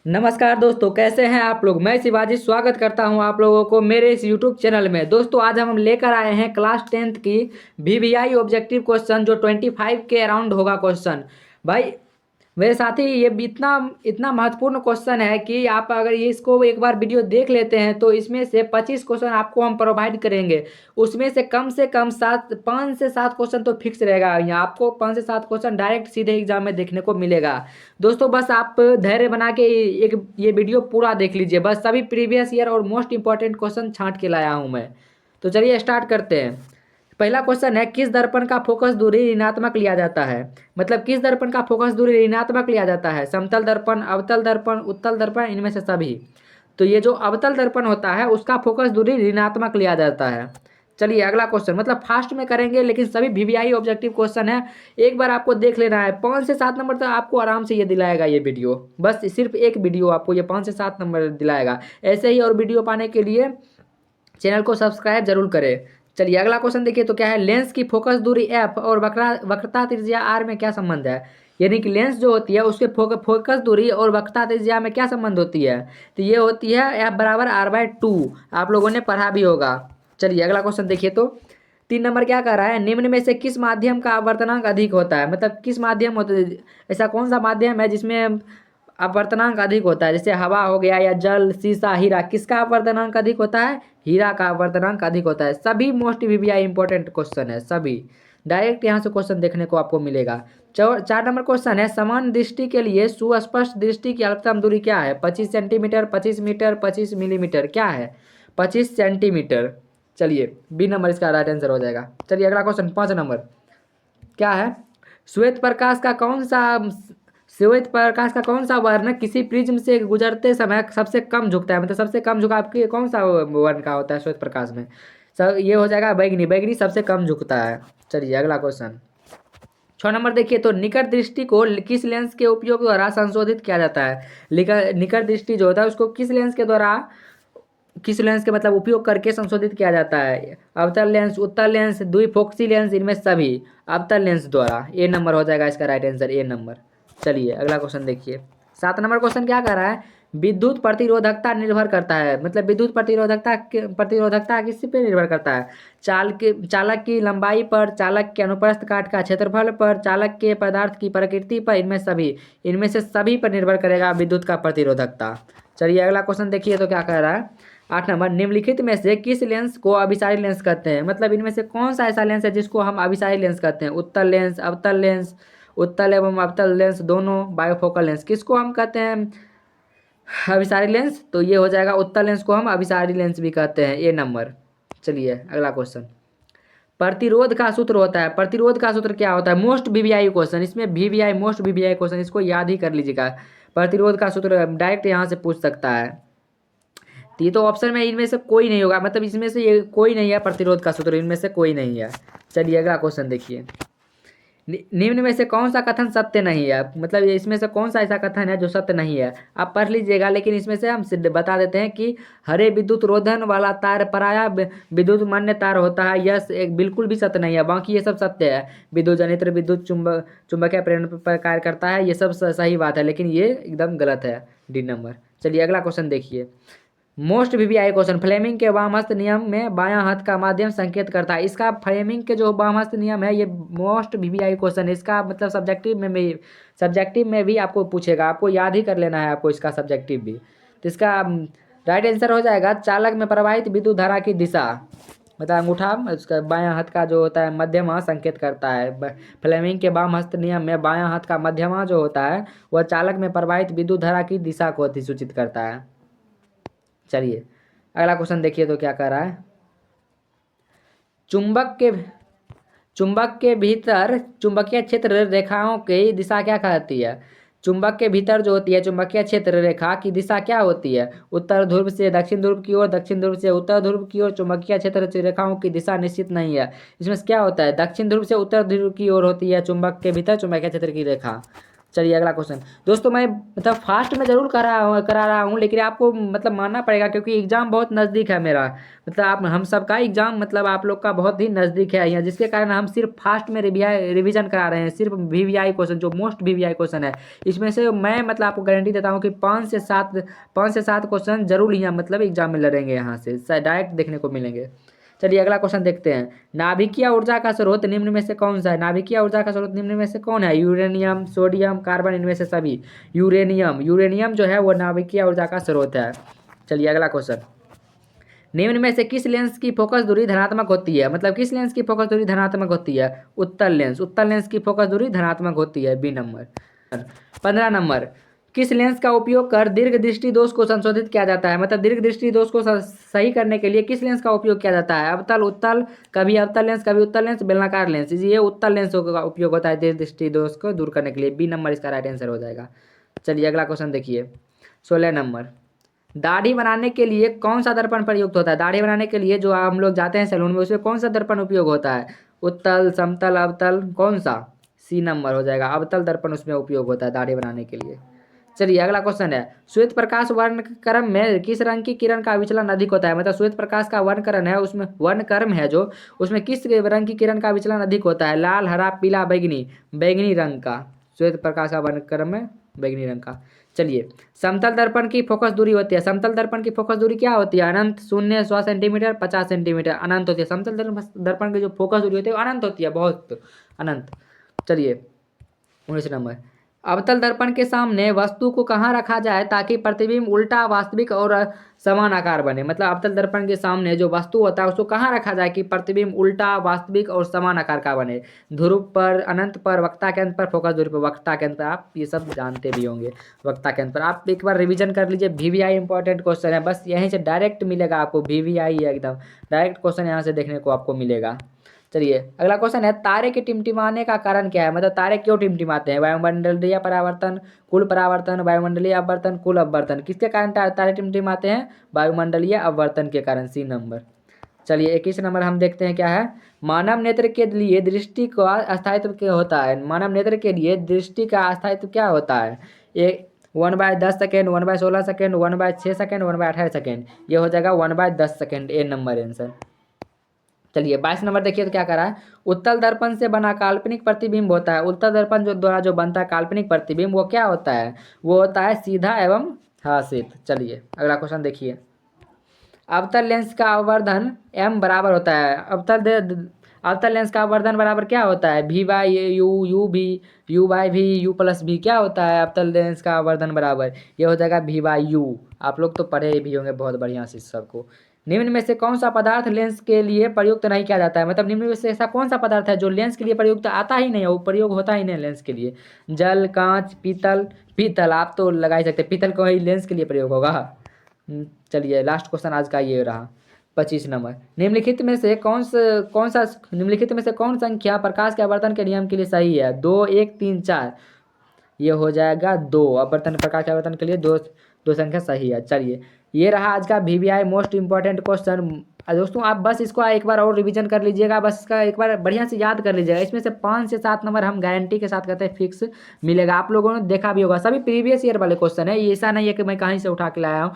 नमस्कार दोस्तों, कैसे हैं आप लोग। मैं शिवाजी स्वागत करता हूं आप लोगों को मेरे इस यूट्यूब चैनल में। दोस्तों आज हम लेकर आए हैं क्लास 10th की वीवीआई ऑब्जेक्टिव क्वेश्चन जो 25 के अराउंड होगा क्वेश्चन। भाई मेरे साथी, ये भी इतना इतना महत्वपूर्ण क्वेश्चन है कि आप अगर ये इसको एक बार वीडियो देख लेते हैं तो इसमें से 25 क्वेश्चन आपको हम प्रोवाइड करेंगे। उसमें से कम 5 से 7 क्वेश्चन तो फिक्स रहेगा। यहाँ आपको 5 से 7 क्वेश्चन डायरेक्ट सीधे एग्जाम में देखने को मिलेगा। दोस्तों बस आप धैर्य बना के एक ये वीडियो पूरा देख लीजिए। बस सभी प्रीवियस ईयर और मोस्ट इंपॉर्टेंट क्वेश्चन छांट के लाया हूँ मैं। तो चलिए स्टार्ट करते हैं। पहला क्वेश्चन है, किस दर्पण का फोकस दूरी ऋणात्मक लिया जाता है। मतलब किस दर्पण का फोकस दूरी ऋणात्मक लिया जाता है। समतल दर्पण, अवतल दर्पण, उत्तल दर्पण, इनमें से सभी। तो ये जो अवतल दर्पण होता है उसका फोकस दूरी ऋणात्मक लिया जाता है। चलिए अगला क्वेश्चन, मतलब फास्ट में करेंगे लेकिन सभी वीवीआई ऑब्जेक्टिव क्वेश्चन है। एक बार आपको देख लेना है। 5 से 7 नंबर तक आपको आराम से ये दिलाएगा ये वीडियो। बस सिर्फ एक वीडियो आपको ये 5 से 7 नंबर दिलाएगा। ऐसे ही और वीडियो पाने के लिए चैनल को सब्सक्राइब जरूर करें। चलिए अगला क्वेश्चन देखिए तो क्या है, लेंस की फोकस दूरी एफ और वक्रता त्रिज्या आर में क्या संबंध है। यानी कि लेंस जो होती है उसके फोकस दूरी और वक्रता त्रिज्या में क्या संबंध होती है। तो ये होती है एफ बराबर R/2। आप लोगों ने पढ़ा भी होगा। चलिए अगला क्वेश्चन देखिए तो 3 नंबर क्या कह रहा है, निम्न में से किस माध्यम का आवर्तनांक अधिक होता है। मतलब किस माध्यम होता है, ऐसा कौन सा माध्यम है जिसमें अपवर्तनांक अधिक होता है। जैसे हवा हो गया या जल, शीशा, हीरा, किसका अपवर्तनांक अधिक होता है। हीरा का अपवर्तनांक अधिक होता है। सभी मोस्ट वीवीआई इंपॉर्टेंट क्वेश्चन है सभी। डायरेक्ट यहाँ से क्वेश्चन देखने को आपको मिलेगा। 4 नंबर क्वेश्चन है, समान दृष्टि के लिए सुस्पष्ट दृष्टि की अल्पतम दूरी क्या है। 25 सेंटीमीटर, 25 मीटर, 25 मिलीमीटर, क्या है 25 सेंटीमीटर। चलिए B नंबर इसका राइट आंसर हो जाएगा। चलिए अगला क्वेश्चन 5 नंबर क्या है, श्वेत प्रकाश का कौन सा श्वेत प्रकाश का कौन सा वर्ण किसी प्रिज्म से गुजरते समय सबसे कम झुकता है। मतलब सबसे कम झुकाव आपके कौन सा वर्ण का होता है श्वेत प्रकाश में। सब ये हो जाएगा बैगनी। बैगनी सबसे कम झुकता है। चलिए अगला क्वेश्चन 6 नंबर देखिए तो निकट दृष्टि को किस लेंस के उपयोग द्वारा संशोधित किया जाता है। निकट दृष्टि जो होता है उसको किस लेंस के द्वारा, किस लेंस के मतलब उपयोग करके संशोधित किया जाता है। अवतल लेंस, उत्तल लेंस, द्विफोक्सी लेंस, इनमें सभी अवतल लेंस द्वारा। A नंबर हो जाएगा इसका राइट आंसर, A नंबर। चलिए अगला क्वेश्चन देखिए। 7 नंबर क्वेश्चन क्या कर रहा है, विद्युत प्रतिरोधकता निर्भर करता है। मतलब विद्युत प्रतिरोधकता किस पे निर्भर करता है। चालक की लंबाई पर, चालक के अनुप्रस्थ काट का क्षेत्रफल पर, चालक के पदार्थ की प्रकृति पर, इनमें से सभी पर निर्भर करेगा विद्युत का प्रतिरोधकता। चलिए अगला क्वेश्चन देखिए तो क्या कह रहा है, 8 नंबर, निम्नलिखित में से किस लेंस को अभिसारी लेंस कहते हैं। मतलब इनमें से कौन सा ऐसा लेंस है जिसको हम अभिसारी लेंस कहते हैं। उत्तल लेंस, अवतल लेंस, उत्तल एवं अवतल लेंस दोनों, बायोफोकल लेंस, किसको हम कहते हैं अभिसारी लेंस। तो ये हो जाएगा उत्तल लेंस को हम अभिसारी लेंस भी कहते हैं, A नंबर। चलिए अगला क्वेश्चन, प्रतिरोध का सूत्र होता है। प्रतिरोध का सूत्र क्या होता है, मोस्ट वीवीआई क्वेश्चन। इसमें वीवीआई मोस्ट वीवीआई क्वेश्चन, इसको याद ही कर लीजिएगा। प्रतिरोध का सूत्र डायरेक्ट यहाँ से पूछ सकता है। तो ये तो ऑप्शन में इनमें से कोई नहीं होगा। मतलब इसमें से ये कोई नहीं है प्रतिरोध का सूत्र, इनमें से कोई नहीं है। चलिए अगला क्वेश्चन देखिए, निम्न में से कौन सा कथन सत्य नहीं है। मतलब इसमें से कौन सा ऐसा कथन है जो सत्य नहीं है। आप पढ़ लीजिएगा, लेकिन इसमें से हम सिद्ध बता देते हैं कि हरे विद्युत रोधन वाला तार पराया विद्युत मान्य तार होता है। यह एक बिल्कुल भी सत्य नहीं है। बाकी ये सब सत्य है। विद्युत जनित्र विद्युत चुंबकीय प्रेरण पर कार्य करता है, ये सब सही बात है, लेकिन ये एकदम गलत है, D नंबर। चलिए अगला क्वेश्चन देखिए, मोस्ट वीवीआई क्वेश्चन, फ्लेमिंग के वामहस्त नियम में बायां हाथ का माध्यम संकेत करता है। इसका फ्लेमिंग के जो वामहस्त नियम है ये मोस्ट वीवीआई क्वेश्चन है। इसका मतलब सब्जेक्टिव में भी आपको पूछेगा, आपको याद ही कर लेना है आपको इसका सब्जेक्टिव भी। तो इसका राइट आंसर हो जाएगा, चालक में प्रवाहित विद्युत धारा की दिशा। मतलब अंगूठा उसका बायां हाथ का जो होता है मध्यमा संकेत करता है। फ्लेमिंग के वाम हस्त नियम में बायां हाथ का मध्यमा जो होता है वह चालक में प्रवाहित विद्युत धारा की दिशा को अधिसूचित करता है। चलिए अगला क्वेश्चन देखिए तो क्या कह रहा है, चुंबक के भीतर चुंबकीय क्षेत्र रेखाओं की दिशा क्या कहती है। चुंबक के भीतर जो होती है चुंबकीय क्षेत्र रेखा की दिशा क्या होती है। उत्तर ध्रुव से दक्षिण ध्रुव की ओर, दक्षिण ध्रुव से उत्तर ध्रुव की ओर चुंबकीय क्षेत्र रेखाओं की दिशा निश्चित नहीं है। इसमें क्या होता है, दक्षिण ध्रुव से उत्तर ध्रुव की ओर होती है चुंबक के भीतर चुंबकीय क्षेत्र की रेखा। चलिए अगला क्वेश्चन। दोस्तों मैं मतलब फास्ट में ज़रूर करा रहा हूँ, लेकिन आपको मतलब मानना पड़ेगा क्योंकि एग्ज़ाम बहुत नज़दीक है मेरा। मतलब आप हम सब का एग्ज़ाम मतलब आप लोग का बहुत ही नज़दीक है यहाँ, जिसके कारण हम सिर्फ फास्ट में रिवीजन करा रहे हैं। सिर्फ VVI क्वेश्चन, जो मोस्ट VVI क्वेश्चन है, इसमें से मैं मतलब आपको गारंटी देता हूँ कि 5 से 7 क्वेश्चन जरूर यहाँ मतलब एग्जाम में लड़ेंगे, यहाँ से डायरेक्ट देखने को मिलेंगे। चलिए अगला क्वेश्चन देखते हैं। नाभिकीय ऊर्जा का स्रोत निम्न में से कौन सा है? नाभिकीय ऊर्जा का स्रोत निम्न में से कौन है? यूरेनियम, सोडियम, कार्बन, इनमें से सभी। यूरेनियम जो है वो नाभिकीय ऊर्जा का स्रोत है। चलिए अगला क्वेश्चन। निम्न में से किस लेंस की फोकस दूरी धनात्मक होती है? मतलब किस लेंस की फोकस दूरी धनात्मक होती है? उत्तल लेंस की फोकस दूरी धनात्मक होती है, बी नंबर। 15 नंबर। किस लेंस का उपयोग कर दीर्घ दृष्टि दोष को संशोधित किया जाता है? मतलब दीर्घ दृष्टि दोष को सही करने के लिए किस लेंस का उपयोग किया जाता है? अवतल, उत्तल, कभी अवतल लेंस, कभी उत्तल लेंस, बेलनाकार लेंस। ये उत्तल लेंस का उपयोग होता है दीर्घ दृष्टि दोष को दूर करने के लिए, बी नंबर इसका राइट आंसर हो जाएगा। चलिए अगला क्वेश्चन देखिए। 16 नंबर। दाढ़ी बनाने के लिए कौन सा दर्पण प्रयुक्त होता है? दाढ़ी बनाने के लिए जो हम लोग जाते हैं सैलून में, उसमें कौन सा दर्पण उपयोग होता है? उत्तल, समतल, अवतल, कौन सा? सी नंबर हो जाएगा, अवतल दर्पण उसमें उपयोग होता है दाढ़ी बनाने के लिए। चलिए अगला क्वेश्चन है। श्वेत प्रकाश वर्णक्रम में किस रंग की किरण का विचलन अधिक होता है? मतलब श्वेत प्रकाश का वर्णक्रम है, उसमें वर्णक्रम है जो, उसमें किस रंग की किरण का विचलन अधिक होता है? लाल, हरा, पीला, बैंगनी। बैंगनी रंग का श्वेत प्रकाश का वर्णक्रम है, बैंगनी रंग का। चलिए समतल दर्पण की फोकस दूरी होती है। समतल दर्पण की फोकस दूरी क्या होती है? अनंत, शून्य, 100 सेंटीमीटर, 50 सेंटीमीटर, अनंत होती है। समतल दर्पण की जो फोकस दूरी होती है अनंत होती है, बहुत अनंत। चलिए 19 नंबर। अवतल दर्पण के सामने वस्तु को कहाँ रखा जाए ताकि प्रतिबिंब उल्टा, वास्तविक और समान आकार बने? मतलब अवतल दर्पण के सामने जो वस्तु होता है उसको कहाँ रखा जाए कि प्रतिबिंब उल्टा, वास्तविक और समान आकार का बने? ध्रुव पर, अनंत पर, वक्ता केंद्र पर, फोकस दूरी पर। वक्ता केंद्र पर, आप ये सब जानते भी होंगे। वक्ता केंद्र पर आप एक बार रिवीजन कर लीजिए। VVI इंपॉर्टेंट क्वेश्चन है, बस यहीं से डायरेक्ट मिलेगा आपको। VVI एकदम डायरेक्ट क्वेश्चन यहाँ से देखने को आपको मिलेगा। चलिए अगला क्वेश्चन है। तारे के टिमटिमाने का कारण क्या है? मतलब तारे क्यों टिमटिमाते हैं? वायुमंडलीय परावर्तन, कुल परावर्तन, वायुमंडलीय अपवर्तन, कुल अपवर्तन। किसके कारण तारे टिमटिमाते हैं? वायुमंडलीय अपवर्तन के कारण, सी नंबर। चलिए 21 नंबर हम देखते हैं क्या है। मानव नेत्र के लिए दृष्टि का अस्थायित्व क्या होता है? मानव नेत्र के लिए दृष्टि का अस्थायित्व क्या होता है? एक 1/10 सेकेंड, 1/16 सेकेंड, 1/6 सेकेंड, 1/18 सेकेंड। ये हो जाएगा 1/10 सेकेंड, ए नंबर आंसर। चलिए 22 नंबर देखिए तो क्या करा है। उत्तल दर्पण से बना काल्पनिक प्रतिबिंब होता है। उत्तल दर्पण जो द्वारा जो बनता है काल्पनिक प्रतिबिंब, वो क्या होता है? वो होता है सीधा एवं हासित। चलिए अगला क्वेश्चन देखिए। अवतल लेंस का आवर्धन m बराबर होता है। अवतल लेंस का आवर्धन बराबर क्या होता है? v/u, u/v, क्या होता है अवतल लेंस का आवर्धन बराबर? ये हो जाएगा v/u। आप लोग तो पढ़े भी होंगे बहुत बढ़िया से सबको। निम्न में से कौन सा पदार्थ लेंस के लिए प्रयुक्त नहीं किया जाता है? मतलब निम्न में से ऐसा कौन सा पदार्थ है जो लेंस के लिए प्रयुक्त आता ही नहीं है, वो प्रयोग होता ही नहीं लेंस के लिए? जल, कांच, पीतल आप तो लगा ही सकते, पीतल को ही लेंस के लिए प्रयोग होगा। चलिए लास्ट क्वेश्चन आज का ये रहा, 25 नंबर। निम्नलिखित में से कौन संख्या प्रकाश के आवर्तन के नियम के लिए सही है? 2, 1, 3, 4। ये हो जाएगा 2। आवर्तन, प्रकाश के आवर्तन के लिए दो संख्या सही है। चलिए ये रहा आज का VVI मोस्ट इंपॉर्टेंट क्वेश्चन। दोस्तों आप बस इसको एक बार और रिवीजन कर लीजिएगा, बस इसका एक बार बढ़िया से याद कर लीजिएगा। इसमें से 5 से 7 नंबर हम गारंटी के साथ कहते हैं फिक्स मिलेगा। आप लोगों ने देखा भी होगा, सभी प्रीवियस ईयर वाले क्वेश्चन है, ये ऐसा नहीं है कि मैं कहीं से उठा के लाया हूँ।